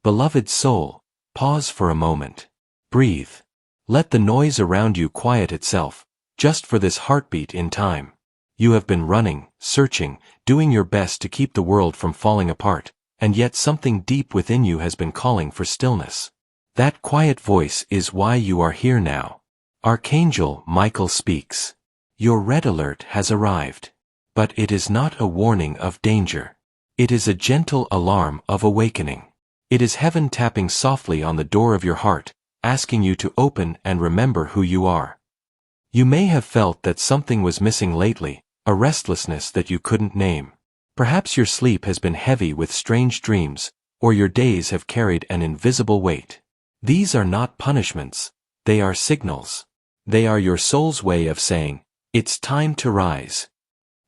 Beloved soul, pause for a moment. Breathe. Let the noise around you quiet itself, just for this heartbeat in time. You have been running, searching, doing your best to keep the world from falling apart, and yet something deep within you has been calling for stillness. That quiet voice is why you are here now. Archangel Michael speaks. Your red alert has arrived. But it is not a warning of danger. It is a gentle alarm of awakening. It is heaven tapping softly on the door of your heart, asking you to open and remember who you are. You may have felt that something was missing lately, a restlessness that you couldn't name. Perhaps your sleep has been heavy with strange dreams, or your days have carried an invisible weight. These are not punishments, they are signals. They are your soul's way of saying, it's time to rise.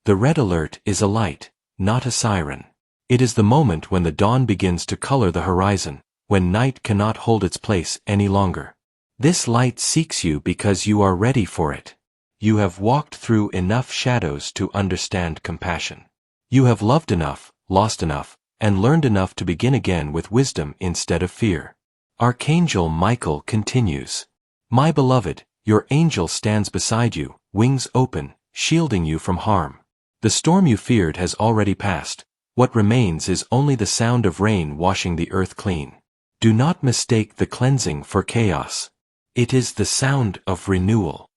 The red alert is a light, not a siren. It is the moment when the dawn begins to color the horizon, when night cannot hold its place any longer. This light seeks you because you are ready for it. You have walked through enough shadows to understand compassion. You have loved enough, lost enough, and learned enough to begin again with wisdom instead of fear. Archangel Michael continues. My beloved, your angel stands beside you, wings open, shielding you from harm. The storm you feared has already passed. What remains is only the sound of rain washing the earth clean. Do not mistake the cleansing for chaos. It is the sound of renewal.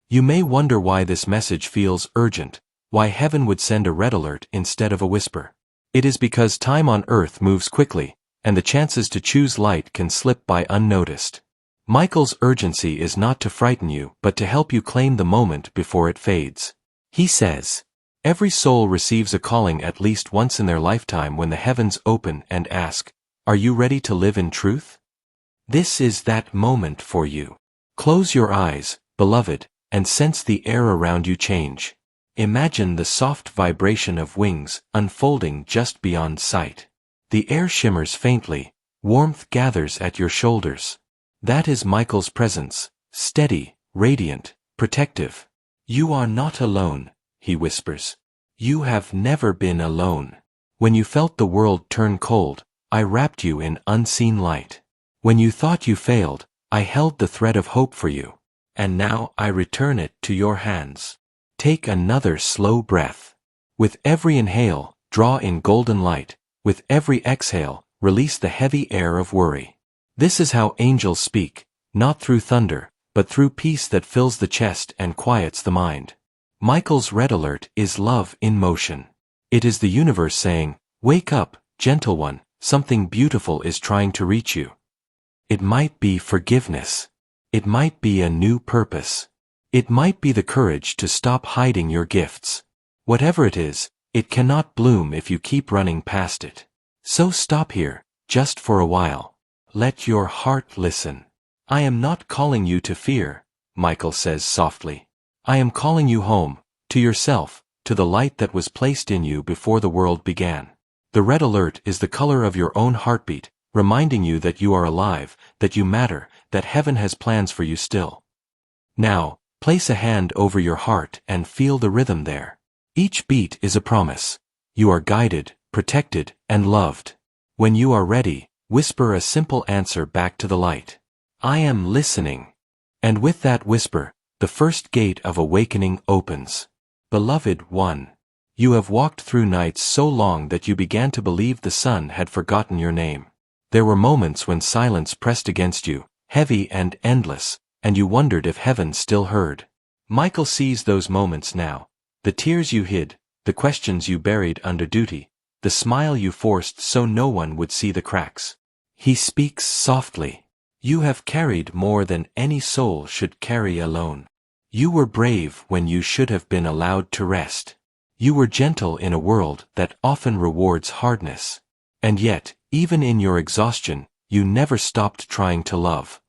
You may wonder why this message feels urgent, why heaven would send a red alert instead of a whisper. It is because time on earth moves quickly, and the chances to choose light can slip by unnoticed. Michael's urgency is not to frighten you but to help you claim the moment before it fades. He says, every soul receives a calling at least once in their lifetime when the heavens open and ask, are you ready to live in truth? This is that moment for you. Close your eyes, beloved, and sense the air around you change. Imagine the soft vibration of wings unfolding just beyond sight. The air shimmers faintly, warmth gathers at your shoulders. That is Michael's presence, steady, radiant, protective. You are not alone, he whispers. You have never been alone. When you felt the world turn cold, I wrapped you in unseen light. When you thought you failed, I held the thread of hope for you. And now I return it to your hands. Take another slow breath. With every inhale, draw in golden light. With every exhale, release the heavy air of worry. This is how angels speak, not through thunder, but through peace that fills the chest and quiets the mind. Michael's red alert is love in motion. It is the universe saying, wake up, gentle one, something beautiful is trying to reach you. It might be forgiveness. It might be a new purpose. It might be the courage to stop hiding your gifts. Whatever it is, it cannot bloom if you keep running past it. So stop here, just for a while. Let your heart listen. I am not calling you to fear, Michael says softly. I am calling you home, to yourself, to the light that was placed in you before the world began. The red alert is the color of your own heartbeat, reminding you that you are alive, that you matter, that heaven has plans for you still. Now, place a hand over your heart and feel the rhythm there. Each beat is a promise. You are guided, protected, and loved. When you are ready, whisper a simple answer back to the light. I am listening. And with that whisper, the first gate of awakening opens. Beloved one, you have walked through nights so long that you began to believe the sun had forgotten your name. There were moments when silence pressed against you, heavy and endless, and you wondered if heaven still heard. Michael sees those moments now. The tears you hid, the questions you buried under duty, the smile you forced so no one would see the cracks. He speaks softly. You have carried more than any soul should carry alone. You were brave when you should have been allowed to rest. You were gentle in a world that often rewards hardness. And yet, even in your exhaustion, you never stopped trying to love.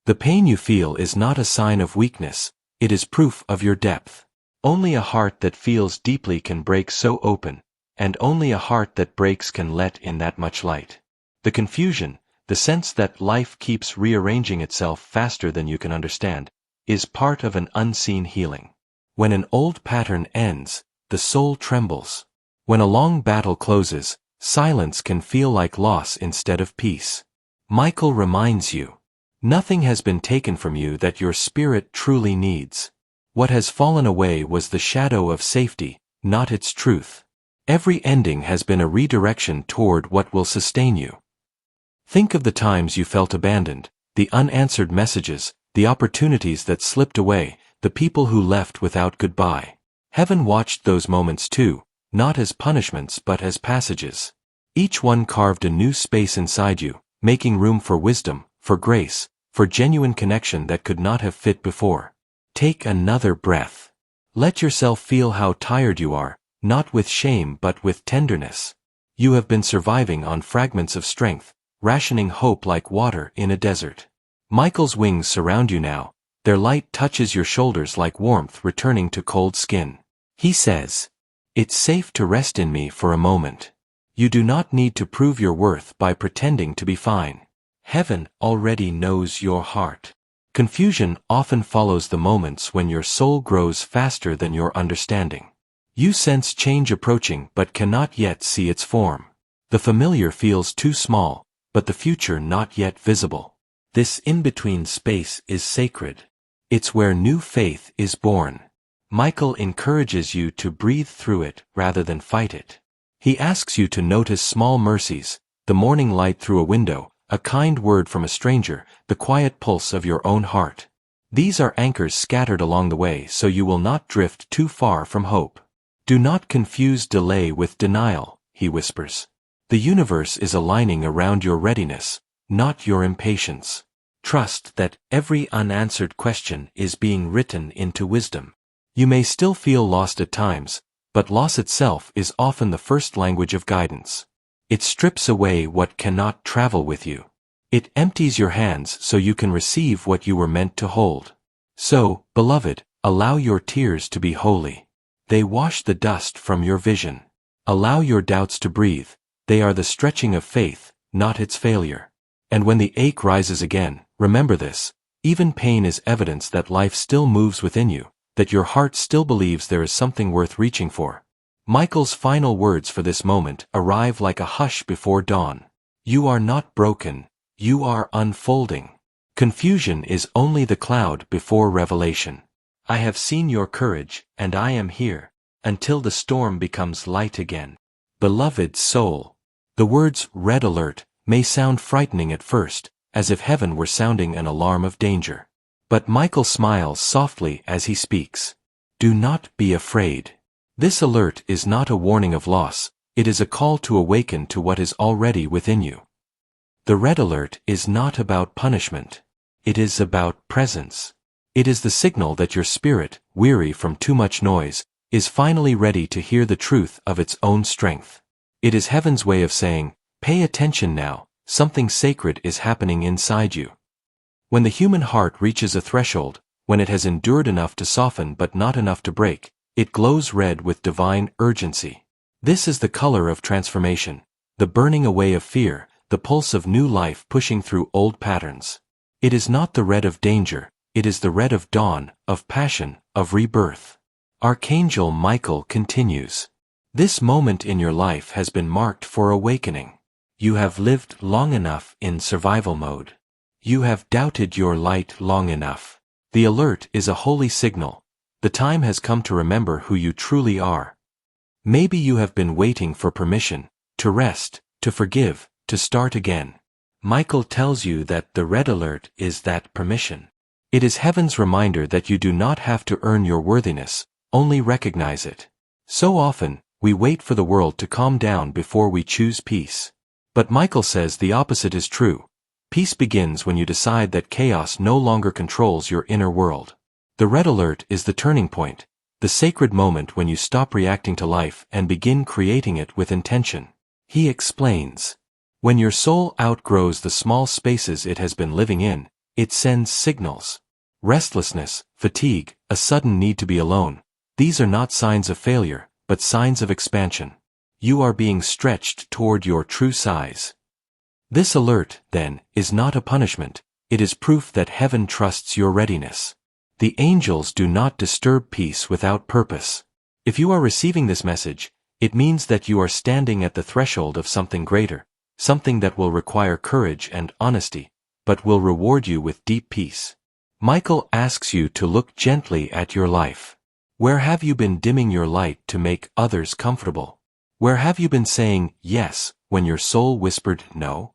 The pain you feel is not a sign of weakness, it is proof of your depth. Only a heart that feels deeply can break so open, and only a heart that breaks can let in that much light. The confusion, the sense that life keeps rearranging itself faster than you can understand, is part of an unseen healing. When an old pattern ends, the soul trembles. When a long battle closes, silence can feel like loss instead of peace. Michael reminds you. Nothing has been taken from you that your spirit truly needs. What has fallen away was the shadow of safety, not its truth. Every ending has been a redirection toward what will sustain you. Think of the times you felt abandoned, the unanswered messages, the opportunities that slipped away, the people who left without goodbye. Heaven watched those moments too, not as punishments but as passages. Each one carved a new space inside you, making room for wisdom, for grace, for genuine connection that could not have fit before. Take another breath. Let yourself feel how tired you are, not with shame but with tenderness. You have been surviving on fragments of strength, rationing hope like water in a desert. Michael's wings surround you now, their light touches your shoulders like warmth returning to cold skin. He says, "It's safe to rest in me for a moment. You do not need to prove your worth by pretending to be fine. Heaven already knows your heart." Confusion often follows the moments when your soul grows faster than your understanding. You sense change approaching but cannot yet see its form. The familiar feels too small, but the future not yet visible. This in-between space is sacred. It's where new faith is born. Michael encourages you to breathe through it rather than fight it. He asks you to notice small mercies, the morning light through a window, a kind word from a stranger, the quiet pulse of your own heart. These are anchors scattered along the way so you will not drift too far from hope. Do not confuse delay with denial, he whispers. The universe is aligning around your readiness, not your impatience. Trust that every unanswered question is being written into wisdom. You may still feel lost at times, but loss itself is often the first language of guidance. It strips away what cannot travel with you. It empties your hands so you can receive what you were meant to hold. So, beloved, allow your tears to be holy. They wash the dust from your vision. Allow your doubts to breathe. They are the stretching of faith, not its failure. And when the ache rises again, remember this: even pain is evidence that life still moves within you, that your heart still believes there is something worth reaching for. Michael's final words for this moment arrive like a hush before dawn. You are not broken, you are unfolding. Confusion is only the cloud before revelation. I have seen your courage, and I am here, until the storm becomes light again. Beloved soul. The words "red alert" may sound frightening at first, as if heaven were sounding an alarm of danger. But Michael smiles softly as he speaks. Do not be afraid. This alert is not a warning of loss, it is a call to awaken to what is already within you. The red alert is not about punishment. It is about presence. It is the signal that your spirit, weary from too much noise, is finally ready to hear the truth of its own strength. It is heaven's way of saying, pay attention now, something sacred is happening inside you. When the human heart reaches a threshold, when it has endured enough to soften but not enough to break, it glows red with divine urgency. This is the color of transformation, the burning away of fear, the pulse of new life pushing through old patterns. It is not the red of danger, it is the red of dawn, of passion, of rebirth. Archangel Michael continues. This moment in your life has been marked for awakening. You have lived long enough in survival mode. You have doubted your light long enough. The alert is a holy signal. The time has come to remember who you truly are. Maybe you have been waiting for permission, to rest, to forgive, to start again. Michael tells you that the red alert is that permission. It is heaven's reminder that you do not have to earn your worthiness, only recognize it. So often, we wait for the world to calm down before we choose peace. But Michael says the opposite is true. Peace begins when you decide that chaos no longer controls your inner world. The red alert is the turning point, the sacred moment when you stop reacting to life and begin creating it with intention. He explains. When your soul outgrows the small spaces it has been living in, it sends signals. Restlessness, fatigue, a sudden need to be alone. These are not signs of failure, but signs of expansion. You are being stretched toward your true size. This alert, then, is not a punishment, it is proof that heaven trusts your readiness. The angels do not disturb peace without purpose. If you are receiving this message, it means that you are standing at the threshold of something greater, something that will require courage and honesty, but will reward you with deep peace. Michael asks you to look gently at your life. Where have you been dimming your light to make others comfortable? Where have you been saying yes when your soul whispered no?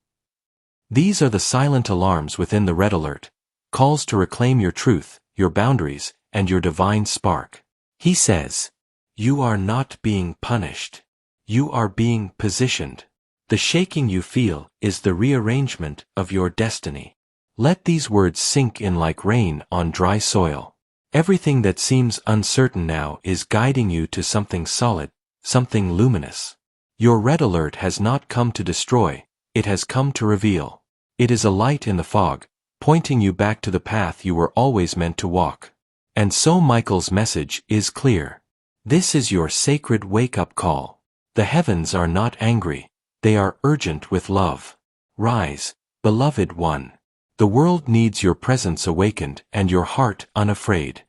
These are the silent alarms within the red alert, calls to reclaim your truth, your boundaries, and your divine spark. He says, "You are not being punished. You are being positioned. The shaking you feel is the rearrangement of your destiny." Let these words sink in like rain on dry soil. Everything that seems uncertain now is guiding you to something solid, something luminous. Your red alert has not come to destroy, it has come to reveal. It is a light in the fog, pointing you back to the path you were always meant to walk. And so Michael's message is clear. This is your sacred wake-up call. The heavens are not angry, they are urgent with love. Rise, beloved one. The world needs your presence awakened and your heart unafraid.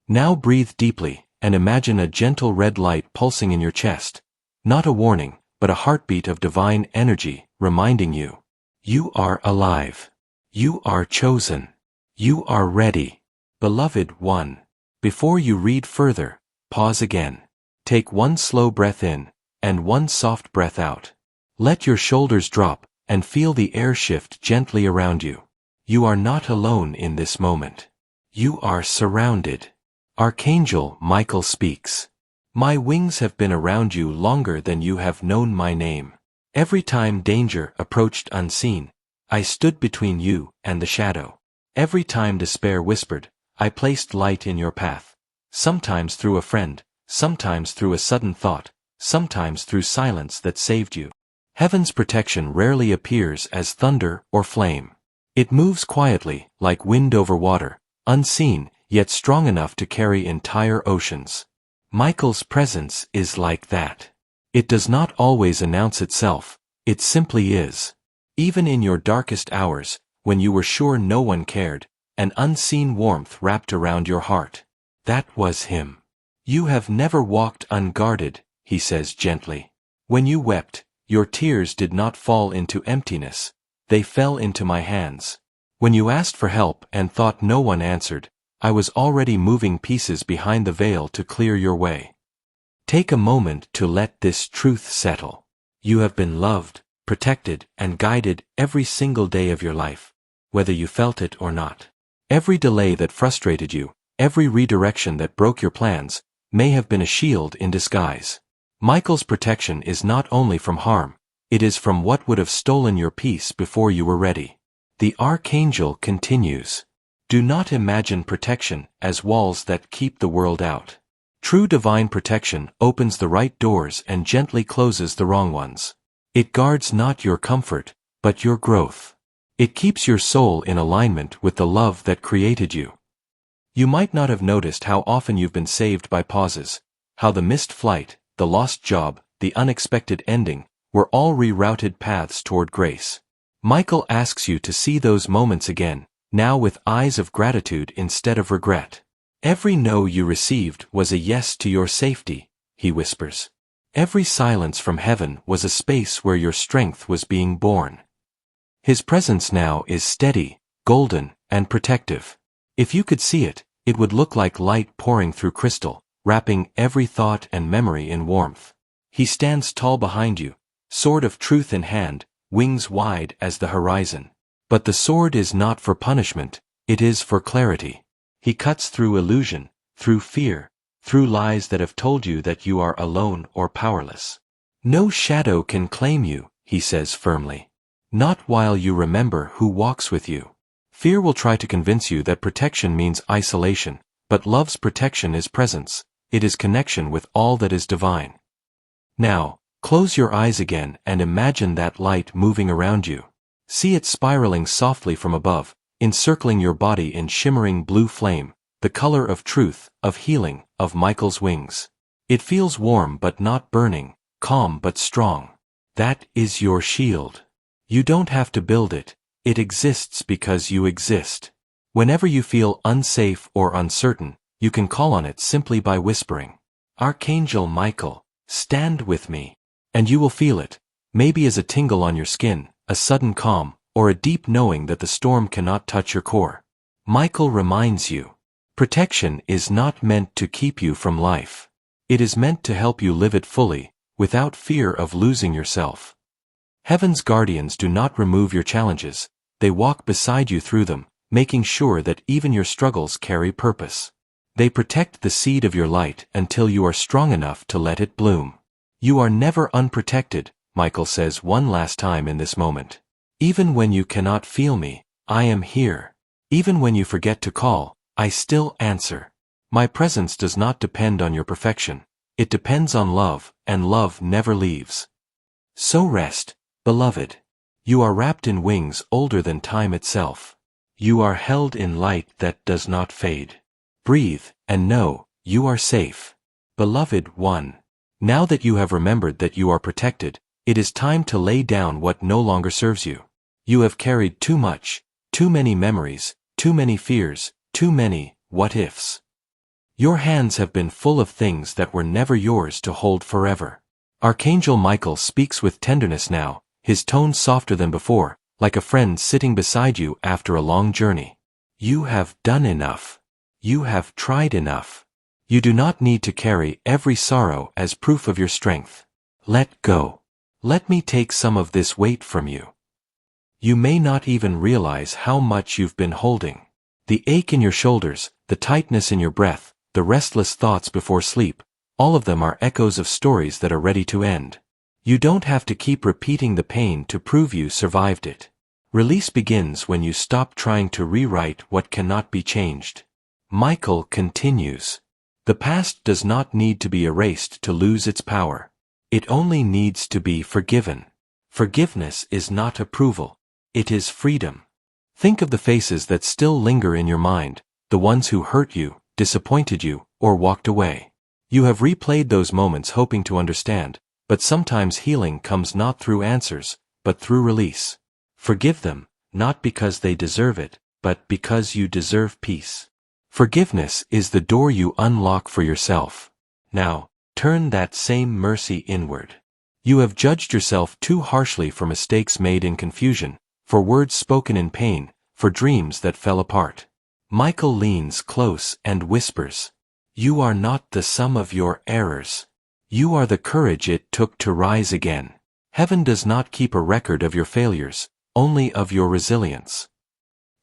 Now breathe deeply, and imagine a gentle red light pulsing in your chest. Not a warning, but a heartbeat of divine energy, reminding you. You are alive. You are chosen. You are ready. Beloved one. Before you read further, pause again. Take one slow breath in, and one soft breath out. Let your shoulders drop, and feel the air shift gently around you. You are not alone in this moment. You are surrounded. Archangel Michael speaks. My wings have been around you longer than you have known my name. Every time danger approached unseen, I stood between you and the shadow. Every time despair whispered, I placed light in your path. Sometimes through a friend, sometimes through a sudden thought, sometimes through silence that saved you. Heaven's protection rarely appears as thunder or flame. It moves quietly, like wind over water, unseen, yet strong enough to carry entire oceans. Michael's presence is like that. It does not always announce itself, it simply is. Even in your darkest hours, when you were sure no one cared, an unseen warmth wrapped around your heart. That was him. You have never walked unguarded, he says gently. When you wept, your tears did not fall into emptiness. They fell into my hands. When you asked for help and thought no one answered, I was already moving pieces behind the veil to clear your way. Take a moment to let this truth settle. You have been loved, protected, and guided every single day of your life, whether you felt it or not. Every delay that frustrated you, every redirection that broke your plans, may have been a shield in disguise. Michael's protection is not only from harm, it is from what would have stolen your peace before you were ready. The Archangel continues. Do not imagine protection as walls that keep the world out. True divine protection opens the right doors and gently closes the wrong ones. It guards not your comfort, but your growth. It keeps your soul in alignment with the love that created you. You might not have noticed how often you've been saved by pauses, how the missed flight, the lost job, the unexpected ending, were all rerouted paths toward grace. Michael asks you to see those moments again, now with eyes of gratitude instead of regret. Every no you received was a yes to your safety, he whispers. Every silence from heaven was a space where your strength was being born. His presence now is steady, golden, and protective. If you could see it, it would look like light pouring through crystal, wrapping every thought and memory in warmth. He stands tall behind you, sword of truth in hand, wings wide as the horizon. But the sword is not for punishment, it is for clarity. He cuts through illusion, through fear, through lies that have told you that you are alone or powerless. No shadow can claim you, he says firmly. Not while you remember who walks with you. Fear will try to convince you that protection means isolation, but love's protection is presence, it is connection with all that is divine. Now, close your eyes again and imagine that light moving around you. See it spiraling softly from above, encircling your body in shimmering blue flame, the color of truth, of healing, of Michael's wings. It feels warm but not burning, calm but strong. That is your shield. You don't have to build it, it exists because you exist. Whenever you feel unsafe or uncertain, you can call on it simply by whispering, Archangel Michael, stand with me. And you will feel it, Maybe as a tingle on your skin, a sudden calm, or a deep knowing that the storm cannot touch your core. Michael reminds you, protection is not meant to keep you from life. It is meant to help you live it fully, without fear of losing yourself. Heaven's guardians do not remove your challenges, they walk beside you through them, making sure that even your struggles carry purpose. They protect the seed of your light until you are strong enough to let it bloom. You are never unprotected, Michael says one last time in this moment. Even when you cannot feel me, I am here. Even when you forget to call, I still answer. My presence does not depend on your perfection. It depends on love, and love never leaves. So rest, beloved. You are wrapped in wings older than time itself. You are held in light that does not fade. Breathe, and know, you are safe. Beloved one. Now that you have remembered that you are protected, it is time to lay down what no longer serves you. You have carried too much, too many memories, too many fears, too many what-ifs. Your hands have been full of things that were never yours to hold forever. Archangel Michael speaks with tenderness now, his tone softer than before, like a friend sitting beside you after a long journey. You have done enough. You have tried enough. You do not need to carry every sorrow as proof of your strength. Let go. Let me take some of this weight from you. You may not even realize how much you've been holding. The ache in your shoulders, the tightness in your breath, the restless thoughts before sleep, all of them are echoes of stories that are ready to end. You don't have to keep repeating the pain to prove you survived it. Release begins when you stop trying to rewrite what cannot be changed. Michael continues. The past does not need to be erased to lose its power. It only needs to be forgiven. Forgiveness is not approval. It is freedom. Think of the faces that still linger in your mind, the ones who hurt you, disappointed you, or walked away. You have replayed those moments hoping to understand, but sometimes healing comes not through answers, but through release. Forgive them, not because they deserve it, but because you deserve peace. Forgiveness is the door you unlock for yourself. Now, turn that same mercy inward. You have judged yourself too harshly for mistakes made in confusion, for words spoken in pain, for dreams that fell apart. Michael leans close and whispers, "You are not the sum of your errors. You are the courage it took to rise again. Heaven does not keep a record of your failures, only of your resilience."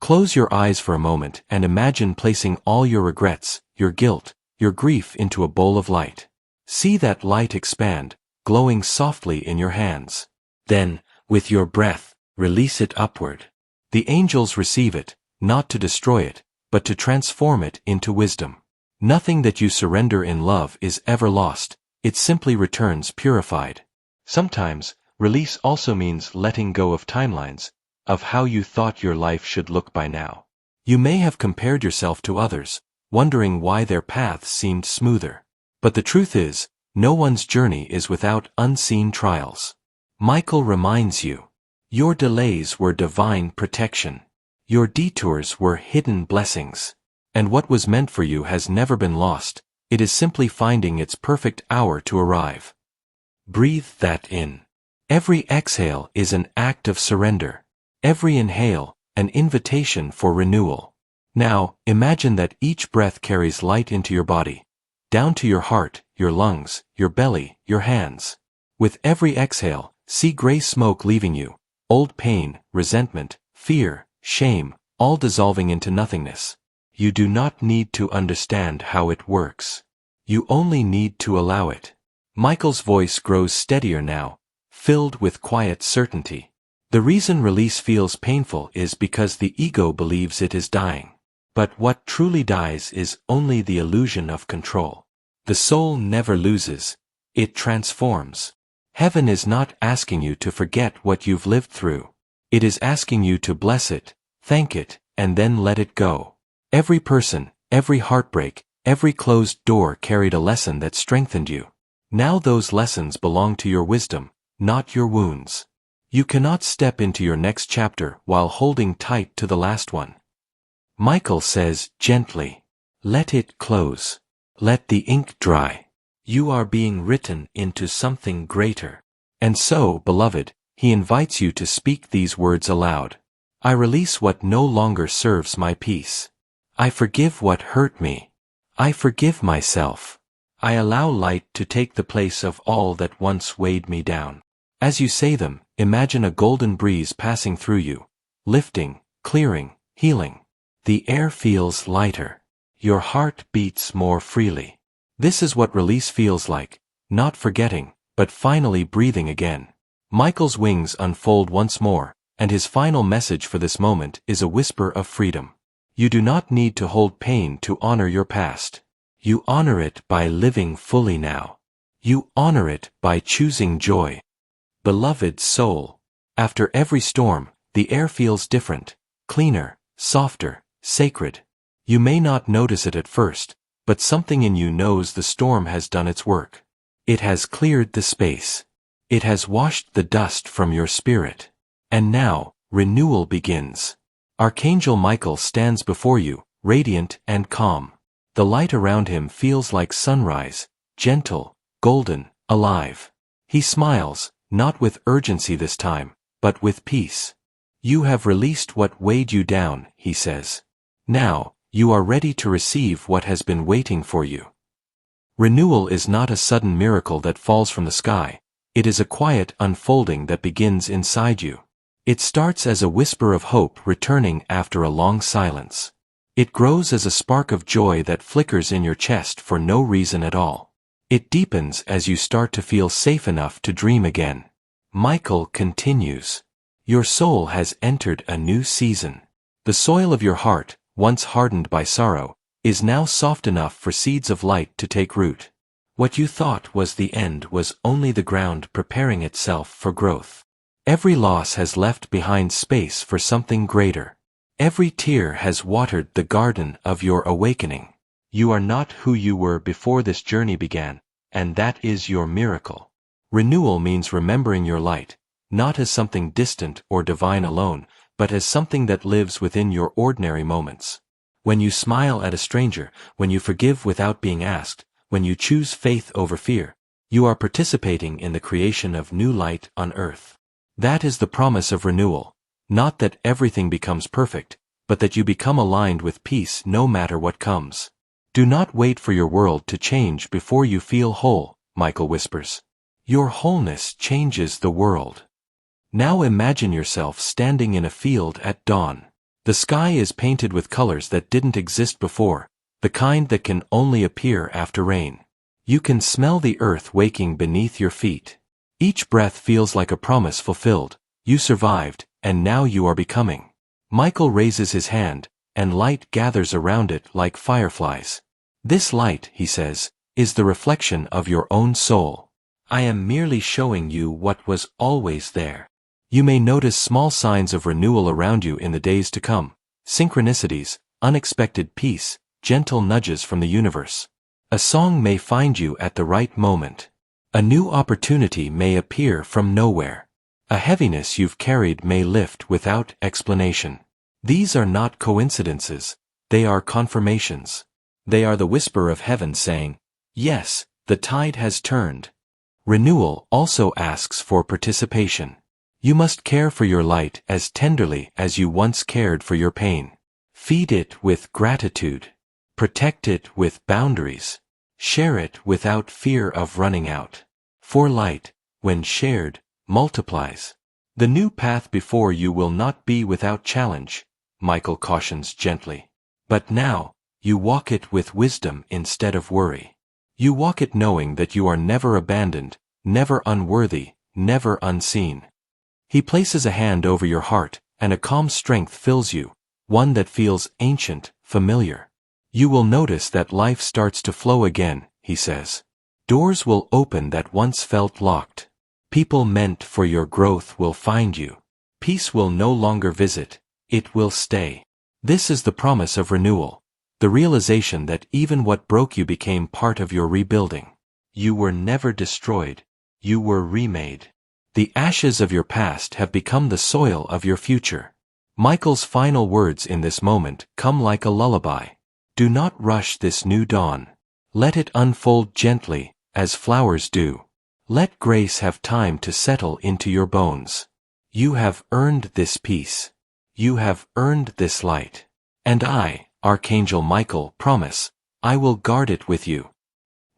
Close your eyes for a moment and imagine placing all your regrets, your guilt, your grief into a bowl of light. See that light expand, glowing softly in your hands. Then, with your breath, release it upward. The angels receive it, not to destroy it, but to transform it into wisdom. Nothing that you surrender in love is ever lost, it simply returns purified. Sometimes, release also means letting go of timelines, of how you thought your life should look by now. You may have compared yourself to others, wondering why their paths seemed smoother. But the truth is, no one's journey is without unseen trials. Michael reminds you, your delays were divine protection. Your detours were hidden blessings. And what was meant for you has never been lost, it is simply finding its perfect hour to arrive. Breathe that in. Every exhale is an act of surrender. Every inhale, an invitation for renewal. Now, imagine that each breath carries light into your body, down to your heart, your lungs, your belly, your hands. With every exhale, see gray smoke leaving you, old pain, resentment, fear, shame, all dissolving into nothingness. You do not need to understand how it works. You only need to allow it. Michael's voice grows steadier now, filled with quiet certainty. The reason release feels painful is because the ego believes it is dying. But what truly dies is only the illusion of control. The soul never loses, it transforms. Heaven is not asking you to forget what you've lived through. It is asking you to bless it, thank it, and then let it go. Every person, every heartbreak, every closed door carried a lesson that strengthened you. Now those lessons belong to your wisdom, not your wounds. You cannot step into your next chapter while holding tight to the last one. Michael says gently, let it close. Let the ink dry. You are being written into something greater. And so, beloved, he invites you to speak these words aloud. I release what no longer serves my peace. I forgive what hurt me. I forgive myself. I allow light to take the place of all that once weighed me down. As you say them, imagine a golden breeze passing through you, lifting, clearing, healing. The air feels lighter. Your heart beats more freely. This is what release feels like, not forgetting, but finally breathing again. Michael's wings unfold once more, and his final message for this moment is a whisper of freedom. You do not need to hold pain to honor your past. You honor it by living fully now. You honor it by choosing joy. Beloved soul, after every storm, the air feels different, cleaner, softer, sacred. You may not notice it at first, but something in you knows the storm has done its work. It has cleared the space. It has washed the dust from your spirit. And now, renewal begins. Archangel Michael stands before you, radiant and calm. The light around him feels like sunrise, gentle, golden, alive. He smiles, not with urgency this time, but with peace. You have released what weighed you down, he says. Now, you are ready to receive what has been waiting for you. Renewal is not a sudden miracle that falls from the sky. It is a quiet unfolding that begins inside you. It starts as a whisper of hope returning after a long silence. It grows as a spark of joy that flickers in your chest for no reason at all. It deepens as you start to feel safe enough to dream again. Michael continues. Your soul has entered a new season. The soil of your heart, once hardened by sorrow, is now soft enough for seeds of light to take root. What you thought was the end was only the ground preparing itself for growth. Every loss has left behind space for something greater. Every tear has watered the garden of your awakening. You are not who you were before this journey began, and that is your miracle. Renewal means remembering your light, not as something distant or divine alone, but as something that lives within your ordinary moments. When you smile at a stranger, when you forgive without being asked, when you choose faith over fear, you are participating in the creation of new light on earth. That is the promise of renewal, not that everything becomes perfect, but that you become aligned with peace no matter what comes. Do not wait for your world to change before you feel whole, Michael whispers. Your wholeness changes the world. Now imagine yourself standing in a field at dawn. The sky is painted with colors that didn't exist before, the kind that can only appear after rain. You can smell the earth waking beneath your feet. Each breath feels like a promise fulfilled. You survived, and now you are becoming. Michael raises his hand, and light gathers around it like fireflies. This light, he says, is the reflection of your own soul. I am merely showing you what was always there. You may notice small signs of renewal around you in the days to come, synchronicities, unexpected peace, gentle nudges from the universe. A song may find you at the right moment. A new opportunity may appear from nowhere. A heaviness you've carried may lift without explanation. These are not coincidences, they are confirmations. They are the whisper of heaven saying, yes, the tide has turned. Renewal also asks for participation. You must care for your light as tenderly as you once cared for your pain. Feed it with gratitude. Protect it with boundaries. Share it without fear of running out. For light, when shared, multiplies. The new path before you will not be without challenge, Michael cautions gently. But now, you walk it with wisdom instead of worry. You walk it knowing that you are never abandoned, never unworthy, never unseen. He places a hand over your heart, and a calm strength fills you, one that feels ancient, familiar. You will notice that life starts to flow again, he says. Doors will open that once felt locked. People meant for your growth will find you. Peace will no longer visit, it will stay. This is the promise of renewal, the realization that even what broke you became part of your rebuilding. You were never destroyed, you were remade. The ashes of your past have become the soil of your future. Michael's final words in this moment come like a lullaby. Do not rush this new dawn. Let it unfold gently, as flowers do. Let grace have time to settle into your bones. You have earned this peace. You have earned this light. And I, Archangel Michael, promise, I will guard it with you.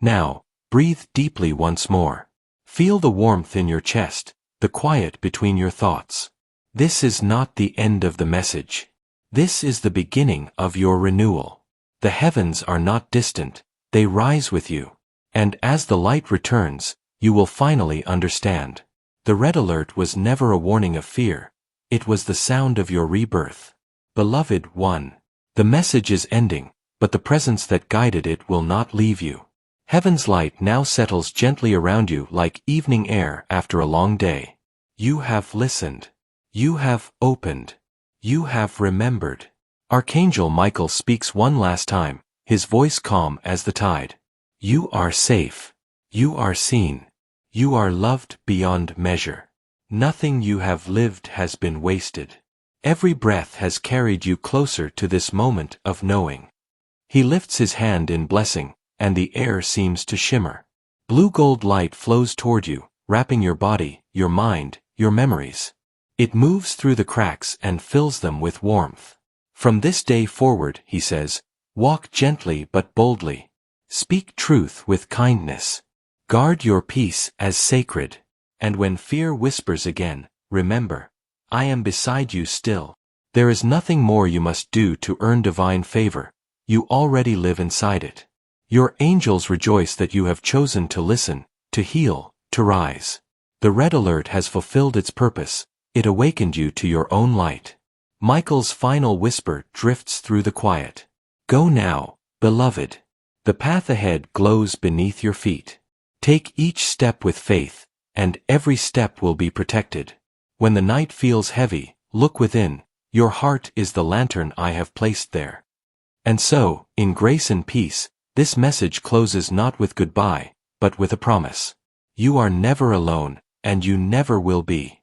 Now, breathe deeply once more. Feel the warmth in your chest, the quiet between your thoughts. This is not the end of the message. This is the beginning of your renewal. The heavens are not distant, they rise with you. And as the light returns, you will finally understand. The red alert was never a warning of fear. It was the sound of your rebirth. Beloved one, the message is ending, but the presence that guided it will not leave you. Heaven's light now settles gently around you like evening air after a long day. You have listened. You have opened. You have remembered. Archangel Michael speaks one last time, his voice calm as the tide. You are safe. You are seen. You are loved beyond measure. Nothing you have lived has been wasted. Every breath has carried you closer to this moment of knowing. He lifts his hand in blessing, and the air seems to shimmer. Blue gold light flows toward you, wrapping your body, your mind, your memories. It moves through the cracks and fills them with warmth. From this day forward, he says, walk gently but boldly. Speak truth with kindness. Guard your peace as sacred. And when fear whispers again, remember, I am beside you still. There is nothing more you must do to earn divine favor. You already live inside it. Your angels rejoice that you have chosen to listen, to heal, to rise. The red alert has fulfilled its purpose. It awakened you to your own light. Michael's final whisper drifts through the quiet. Go now, beloved. The path ahead glows beneath your feet. Take each step with faith, and every step will be protected. When the night feels heavy, look within. Your heart is the lantern I have placed there. And so, in grace and peace, this message closes not with goodbye, but with a promise. You are never alone, and you never will be.